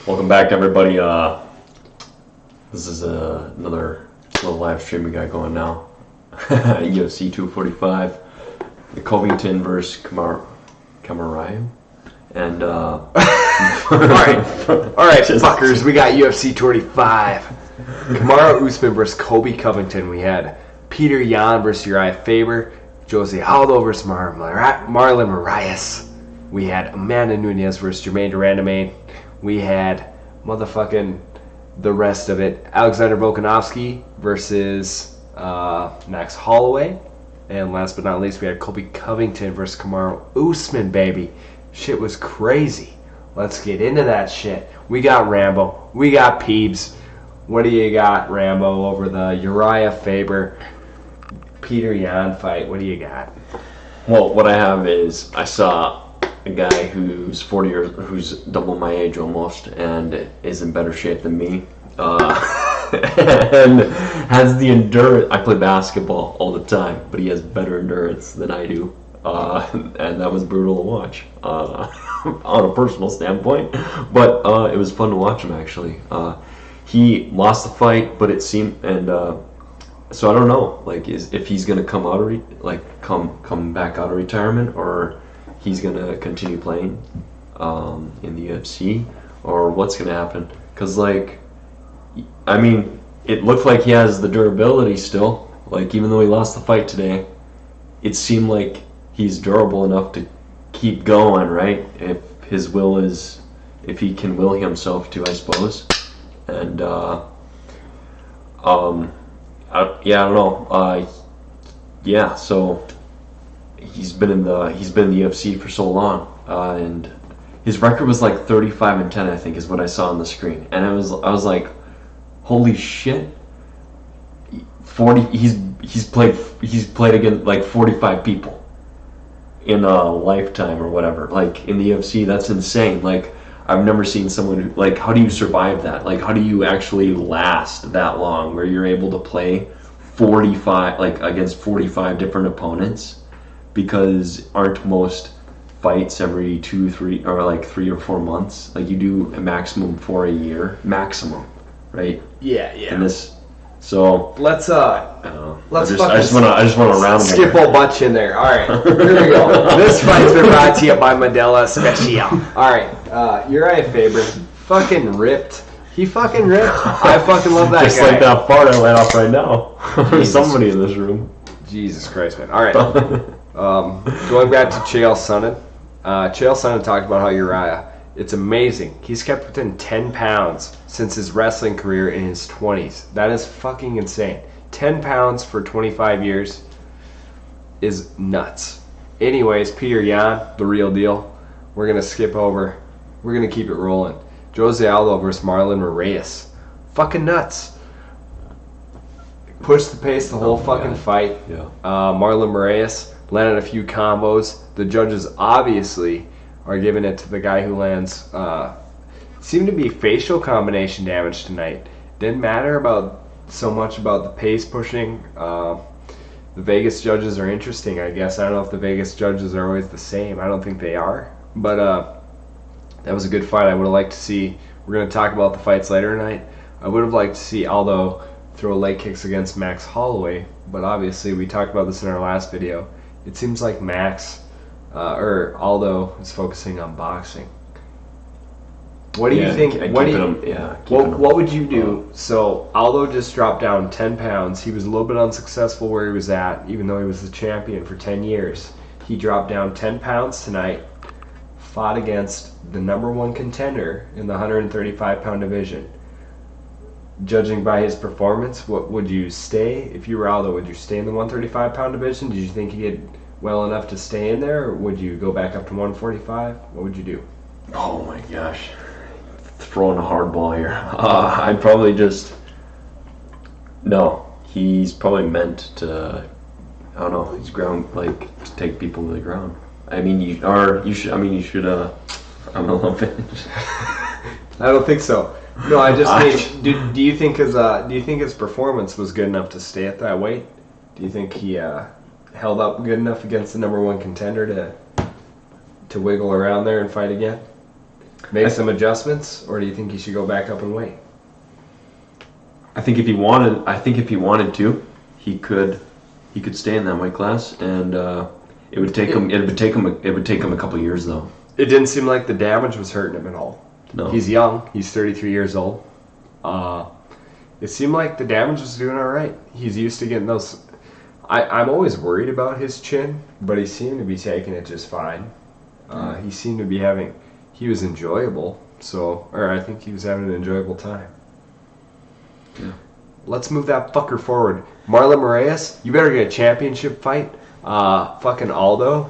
Welcome back, everybody. This is another little live stream we got going now. UFC 245, the Covington versus Kamaru, and all right, fuckers. We got UFC 245. Kamaru Usman versus Colby Covington. We had Peter Yan versus Uriah Faber, Jose Aldo versus Marlon Moraes. We had Amanda Nunes versus Jermaine Durandamain. We had motherfucking the rest of it. Alexander Volkanovski versus Max Holloway. And last but not least, we had Colby Covington versus Kamaru Usman, baby. Shit was crazy. Let's get into that shit. We got Rambo. We got Peebs. What do you got, Rambo, over the Uriah Faber Peter Yan fight? What do you got? Well, what I have is I saw a guy who's 40 years, who's double my age almost, and is in better shape than me, and has the endurance. I play basketball all the time, but he has better endurance than I do, and that was brutal to watch on a personal standpoint. But it was fun to watch him actually. He lost the fight, but it seemed, and so I don't know, like, if he's gonna come out of come back out of retirement, or he's gonna continue playing in the UFC, or what's gonna happen. Because, like, I mean, it looked like he has the durability still. Like, even though he lost the fight today, it seemed like he's durable enough to keep going, right? If he can will himself to, I suppose. And I don't know. So he's been in the UFC for so long, and his record was like 35-10, I think, is what I saw on the screen, and I was like, holy shit. 40. He's played against like 45 people in a lifetime or whatever. Like, in the UFC, that's insane. Like, I've never seen someone who, like, how do you survive that? Like, how do you actually last that long where you're able to play 45, like, against 45 different opponents? Because aren't most fights every 3 or 4 months? Like, you do a maximum for a year, maximum, right? Yeah. And this, so let's I just want to round skip a bunch in there. All right, here we go. This fight's been brought to you by Modelo Special. All right, Uriah Faber, fucking ripped. He fucking ripped. I fucking love that just guy. like that fart I let off right now. There's somebody in this room. Jesus Christ, man. All right. Going back to Chael Sonnen. Chael Sonnen talked about how Uriah, it's amazing. He's kept within 10 pounds since his wrestling career in his 20s. That is fucking insane. 10 pounds for 25 years is nuts. Anyways, Peter Yan, the real deal. We're going to skip over. We're going to keep it rolling. Jose Aldo versus Marlon Moraes. Fucking nuts. Pushed the pace the whole fucking fight. Yeah. Marlon Moraes landed a few combos. The judges obviously are giving it to the guy who lands seemed to be facial combination damage tonight. Didn't matter so much about the pace pushing. The Vegas judges are interesting, I guess. I don't know if the Vegas judges are always the same. I don't think they are. But that was a good fight. I would have liked to see, we're going to talk about the fights later tonight. I would have liked to see Aldo throw leg kicks against Max Holloway, but obviously we talked about this in our last video. It seems like Aldo is focusing on boxing. What do you think? What would you do? So Aldo just dropped down 10 pounds. He was a little bit unsuccessful where he was at, even though he was the champion for 10 years. He dropped down 10 pounds tonight, fought against the number one contender in the 135-pound division. Judging by his performance, what would you stay? If you were Aldo, would you stay in the 135-pound division? Did you think he did well enough to stay in there, or would you go back up to 145? What would you do? Oh my gosh. Throwing a hard ball here. I'd probably just... No. He's probably meant to... I don't know. He's ground, like, to take people to the ground. I mean, you should... I'm a little finished. I don't think so. No, I just mean, do you think his performance was good enough to stay at that weight? Do you think he held up good enough against the number one contender to wiggle around there and fight again? Make some adjustments, or do you think he should go back up and weight? I think if he wanted to, he could stay in that weight class, and it would take him a couple years though. It didn't seem like the damage was hurting him at all. No. He's young. He's 33 years old. It seemed like the damage was doing all right. He's used to getting those. I'm always worried about his chin, but he seemed to be taking it just fine. He seemed to be he was enjoyable. I think he was having an enjoyable time. Yeah. Let's move that fucker forward. Marlon Moraes, you better get a championship fight. Fucking Aldo,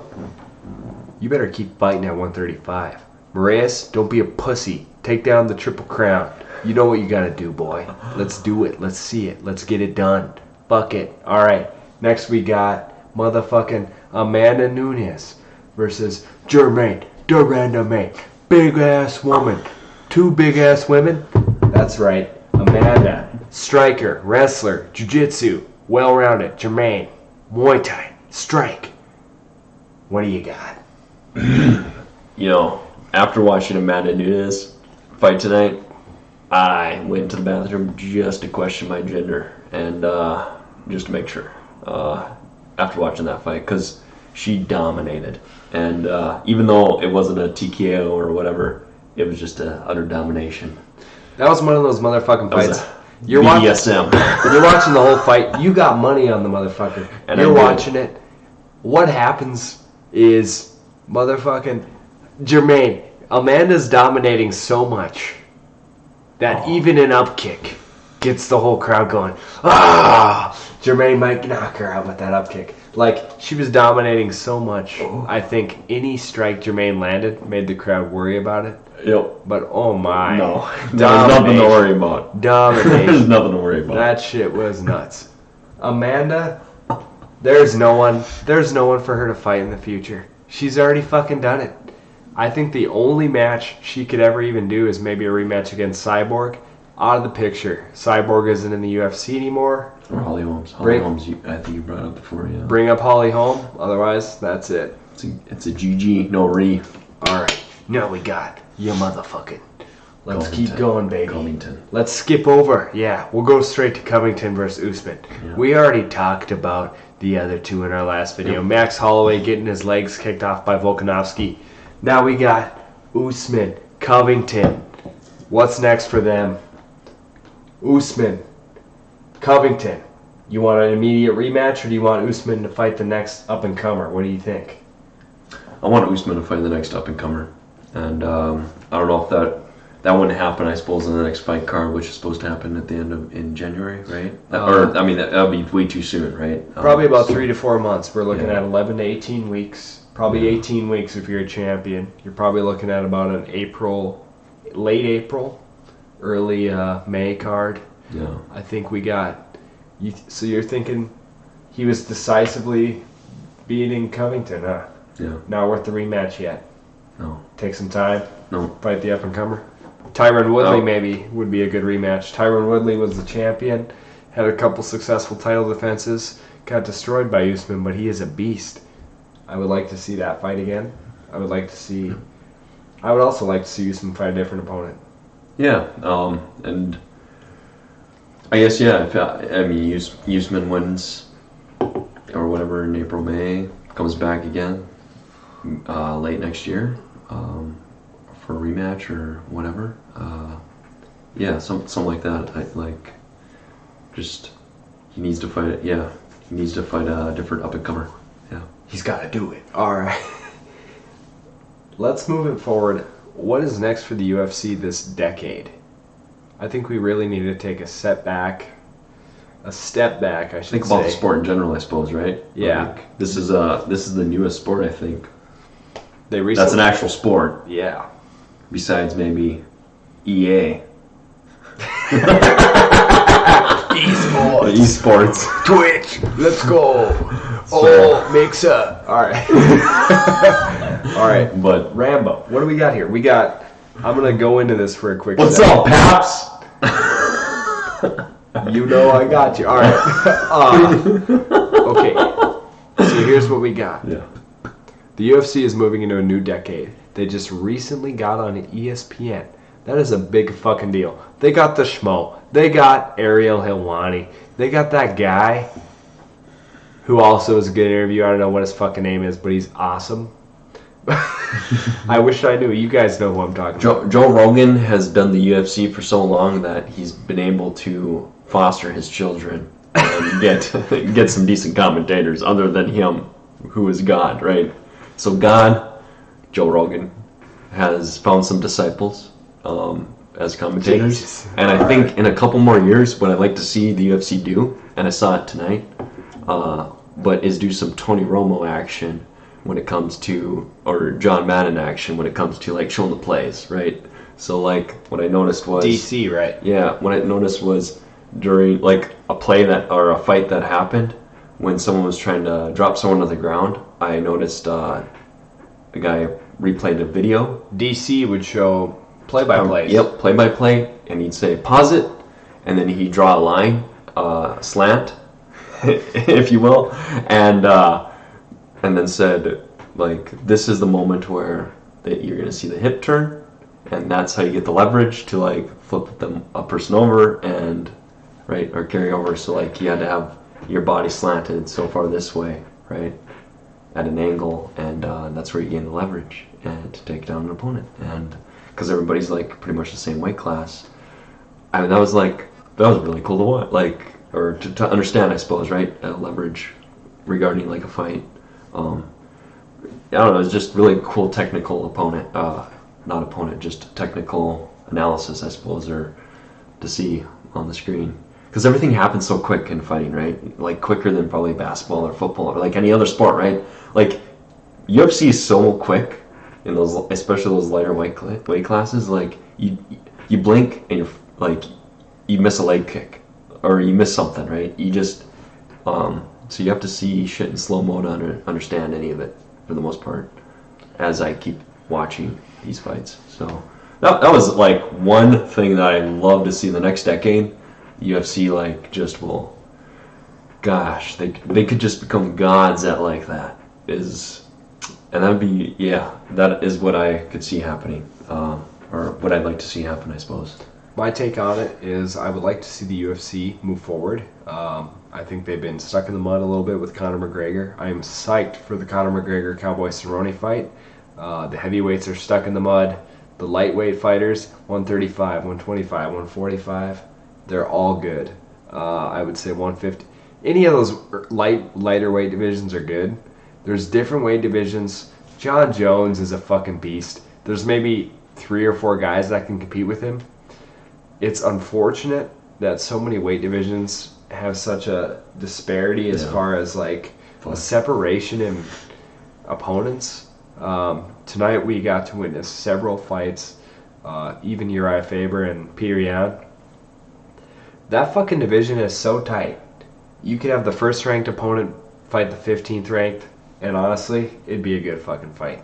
you better keep fighting at 135. Moraes, don't be a pussy. Take down the Triple Crown. You know what you gotta do, boy. Let's do it. Let's see it. Let's get it done. Fuck it. Alright. Next we got motherfucking Amanda Nunes versus Jermaine Durandame. Big ass woman. Two big ass women? That's right. Amanda. Striker. Wrestler. Jiu-jitsu. Well-rounded. Jermaine. Muay Thai. Strike. What do you got? You know, after watching Amanda Nunes fight tonight, I went to the bathroom just to question my gender and just to make sure. After watching that fight, because she dominated, and even though it wasn't a TKO or whatever, it was just an utter domination. That was one of those motherfucking fights. You're BDSM. You're watching the whole fight. You got money on the motherfucker. And you're watching it. What happens is motherfucking Jermaine, Amanda's dominating so much that even an up kick gets the whole crowd going, ah! Jermaine might knock her out with that up kick. Like, she was dominating so much. I think any strike Jermaine landed made the crowd worry about it. Yep. But oh my. No. There's nothing to worry about. Domination. There's nothing to worry about. That shit was nuts. Amanda, there's no one for her to fight in the future. She's already fucking done it. I think the only match she could ever even do is maybe a rematch against Cyborg. Out of the picture. Cyborg isn't in the UFC anymore. Or Holly Holmes. Holly Holmes, I think you brought up before, yeah. Bring up Holly Holm. Otherwise, that's it. It's a GG, no re. Alright. Now we got you motherfucking. Let's keep going, baby. Covington. Let's skip over. Yeah, we'll go straight to Covington versus Usman. Yeah. We already talked about the other two in our last video. Yep. Max Holloway getting his legs kicked off by Volkanovski. Now we got Usman, Covington. What's next for them? Usman, Covington. You want an immediate rematch, or do you want Usman to fight the next up-and-comer? What do you think? I want Usman to fight the next up-and-comer. And I don't know if that wouldn't happen, I suppose, in the next fight card, which is supposed to happen at the end of in January, right? That'll be way too soon, right? Probably about 3 to 4 months. We're looking at 11 to 18 weeks. Probably 18 weeks if you're a champion. You're probably looking at about an late April, early May card. Yeah. I think we got. So you're thinking he was decisively beating Covington, huh? Yeah. Not worth the rematch yet. No. Take some time. No. Fight the up-and-comer. Tyron Woodley maybe would be a good rematch. Tyron Woodley was the champion, had a couple successful title defenses, got destroyed by Usman, but he is a beast. I would like to see that fight again. I would also like to see Usman fight a different opponent. Yeah, and I guess, Usman wins or whatever in April, May, comes back again late next year for a rematch or whatever. Something like that. He needs to fight it. Yeah, he needs to fight a different up-and-comer. Yeah. He's got to do it. All right. Let's move it forward. What is next for the UFC this decade? I think we really need to take a step back, I should think about the sport in general, I suppose, right? Yeah. This is the newest sport, I think. That's an actual sport. Yeah. Besides maybe EA. Esports. Twitch. Let's go. Makes up. All right. All right. But Rambo, what do we got here? I'm going to go into this for a quick What's up, Paps? You know I got you. All right. Okay. So here's what we got. Yeah. The UFC is moving into a new decade. They just recently got on ESPN. That is a big fucking deal. They got the Schmo. They got Ariel Helwani. They got that guy who also is a good interview. I don't know what his fucking name is, but he's awesome. I wish I knew. You guys know who I'm talking about. Joe Rogan has done the UFC for so long that he's been able to foster his children and get some decent commentators other than him, who is God, right? So God, Joe Rogan, has found some disciples as commentators. Jesus. And I think in a couple more years, what I'd like to see the UFC do, and I saw it tonight, but is do some Tony Romo action when it comes to, or John Madden action when it comes to like showing the plays, right? So like what I noticed was DC, right? Yeah, what I noticed was during like a play that or a fight that happened when someone was trying to drop someone to the ground, I noticed a guy replayed a video. DC would show play-by-plays. Yep, play-by-play, and he'd say pause it, and then he'd draw a line, slant, if you will, and then said, like, this is the moment where you're going to see the hip turn, and that's how you get the leverage to, like, flip a person over and, right, or carry over. So, like, you had to have your body slanted so far this way, right, at an angle, and that's where you gain the leverage and to take down an opponent. And because everybody's, like, pretty much the same weight class. I mean, that was really cool to watch, like, or to understand, I suppose, right, leverage regarding, like, a fight. I don't know, it's just really cool technical just technical analysis, I suppose, or to see on the screen. Because everything happens so quick in fighting, right? Like quicker than probably basketball or football or like any other sport, right? Like UFC is so quick in those, especially those lighter weight classes. Like you blink and you're like you miss a leg kick or you miss something, right? You just so you have to see shit in slow-mo to understand any of it, for the most part, as I keep watching these fights. So that was like one thing that I love to see in the next decade. UFC like just will, gosh, they could just become gods at like that. And that'd be, that is what I could see happening, or what I'd like to see happen, I suppose. My take on it is I would like to see the UFC move forward. I think they've been stuck in the mud a little bit with Conor McGregor. I am psyched for the Conor McGregor-Cowboy Cerrone fight. The heavyweights are stuck in the mud. The lightweight fighters, 135, 125, 145, they're all good. I would say 150. Any of those lighter weight divisions are good. There's different weight divisions. John Jones is a fucking beast. There's maybe 3 or 4 guys that can compete with him. It's unfortunate that so many weight divisions have such a disparity as far as like a separation in opponents. Tonight we got to witness several fights, even Uriah Faber and Peter Yan. That fucking division is so tight. You could have the first ranked opponent fight the 15th ranked, and honestly, it'd be a good fucking fight.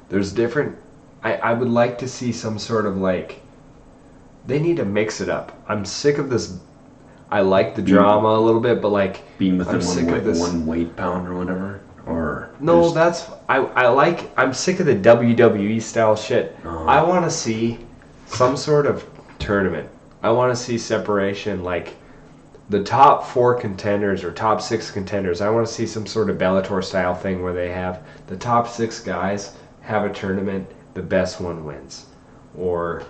There's different. I would like to see some sort of like. They need to mix it up. I'm sick of this. I like the drama a little bit, but like being within one weight pound or whatever, or no, I'm sick of the WWE style shit. I want to see some sort of tournament. I want to see separation, like the top 4 contenders or top 6 contenders. I want to see some sort of Bellator style thing where they have the top 6 guys have a tournament, the best one wins. Or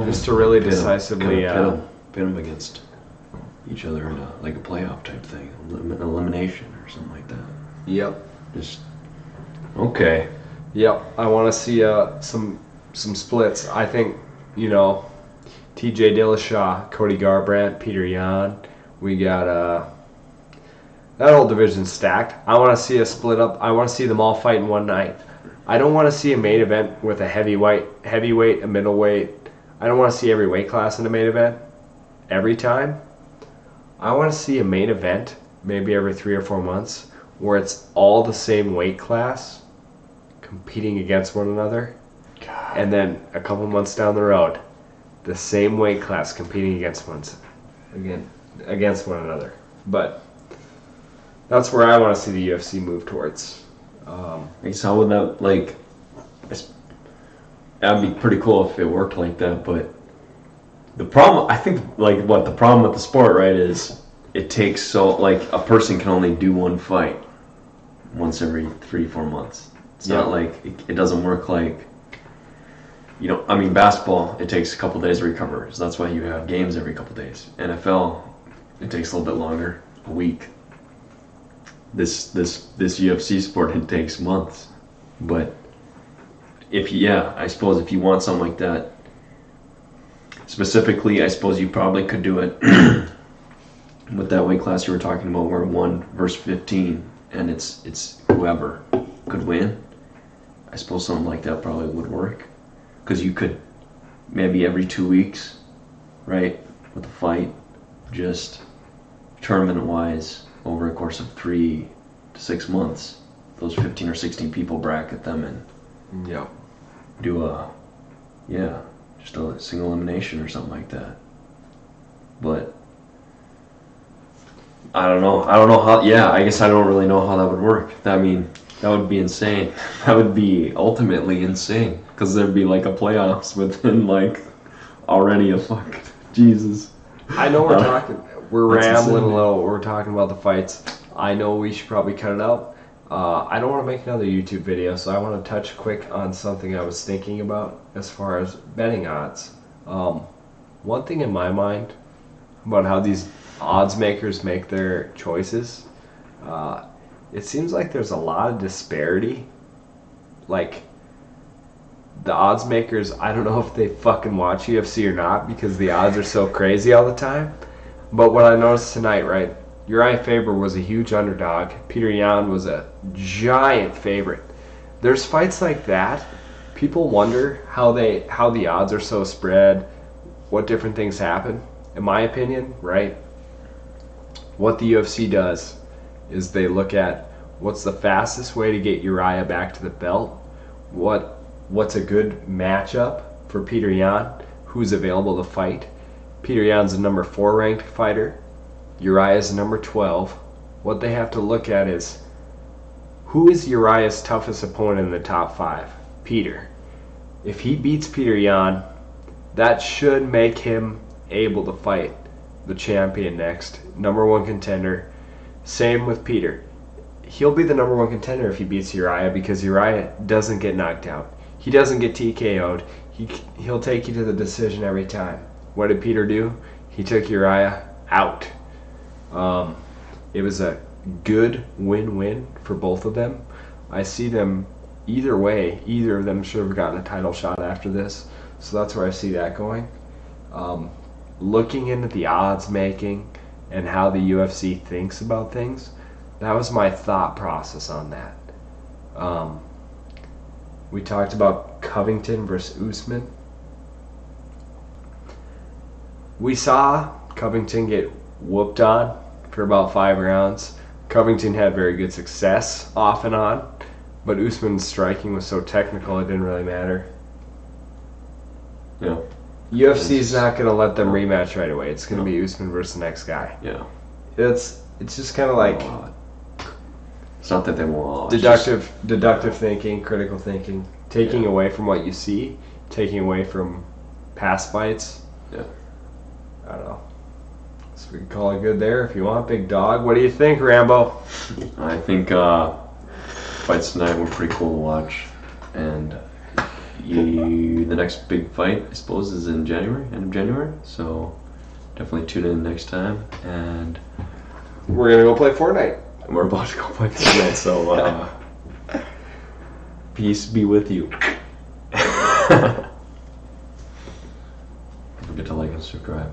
just to really decisively pit them against each other in like a playoff type thing, elimination or something like that. Yep. Just okay. Yep. I want to see some splits. I think T.J. Dillashaw, Cody Garbrandt, Peter Yan. We got that whole division stacked. I want to see a split up. I want to see them all fight in one night. I don't want to see a main event with a heavyweight, a middleweight. I don't want to see every weight class in the main event every time. I want to see a main event maybe every 3 or 4 months where it's all the same weight class competing against one another. God. And then a couple months down the road, the same weight class competing against one another. But that's where I want to see the UFC move towards. So how would that, like, That'd be pretty cool if it worked like that. But the problem, I think, the problem with the sport, right, is it takes a person can only do one fight once every 3-4 months. It's not like it doesn't work like, basketball, it takes a couple days to recover. So that's why you have games every couple days. NFL, it takes a little bit longer, a week. This UFC sport, it takes months. But I suppose if you want something like that, specifically, I suppose you probably could do it with that weight class you were talking about, where 1 versus 15, and it's whoever could win. I suppose something like that probably would work, because you could maybe every 2 weeks, right, with a fight, just tournament-wise over a course of 3 to 6 months, those 15 or 16 people, bracket them and do just a single elimination or something like that. But I don't know how. I guess I don't really know how that would work. I mean, that would be insane. That would be ultimately insane, because there'd be like a playoffs within already a fuck. Jesus. I know we're rambling a little. We're talking about the fights. I know we should probably cut it out. I don't want to make another YouTube video, so I want to touch quick on something I was thinking about as far as betting odds. One thing in my mind about how these odds makers make their choices, it seems like there's a lot of disparity. Like, the odds makers, I don't know if they fucking watch UFC or not, because the odds are so crazy all the time. But what I noticed tonight, right? Uriah Faber was a huge underdog. Peter Yan was a giant favorite. There's fights like that. People wonder how the odds are so spread, what different things happen. In my opinion, right? What the UFC does is they look at what's the fastest way to get Uriah back to the belt. What's a good matchup for Peter Yan? Who's available to fight? Peter Yan's a number 4 ranked fighter. Uriah's number 12. What they have to look at is, who is Uriah's toughest opponent in the top 5? Peter. If he beats Peter Yan, that should make him able to fight the champion next, number 1 contender. Same with Peter. He'll be the number 1 contender if he beats Uriah, because Uriah doesn't get knocked out. He doesn't get TKO'd. He'll take you to the decision every time. What did Peter do? He took Uriah out. It was a good win-win for both of them. I see them either way. Either of them should have gotten a title shot after this. So that's where I see that going. Looking into the odds making and how the UFC thinks about things, that was my thought process on that. We talked about Covington versus Usman. We saw Covington get whooped on for about 5 rounds. Covington had very good success off and on, but Usman's striking was so technical it didn't really matter. Yeah. UFC's not going to let them rematch right away. It's going to be Usman versus the next guy. Yeah. It's just kind of like it's not that they won't. Deductive thinking, critical thinking, taking away from what you see, taking away from past fights. Yeah. I don't know. So we can call it good there if you want, big dog. What do you think, Rambo? I think fights tonight were pretty cool to watch, and the next big fight, I suppose, is in January, end of January. So definitely tune in next time, and we're gonna go play Fortnite. We're about to go play Fortnite. So peace be with you. Don't forget to like and subscribe.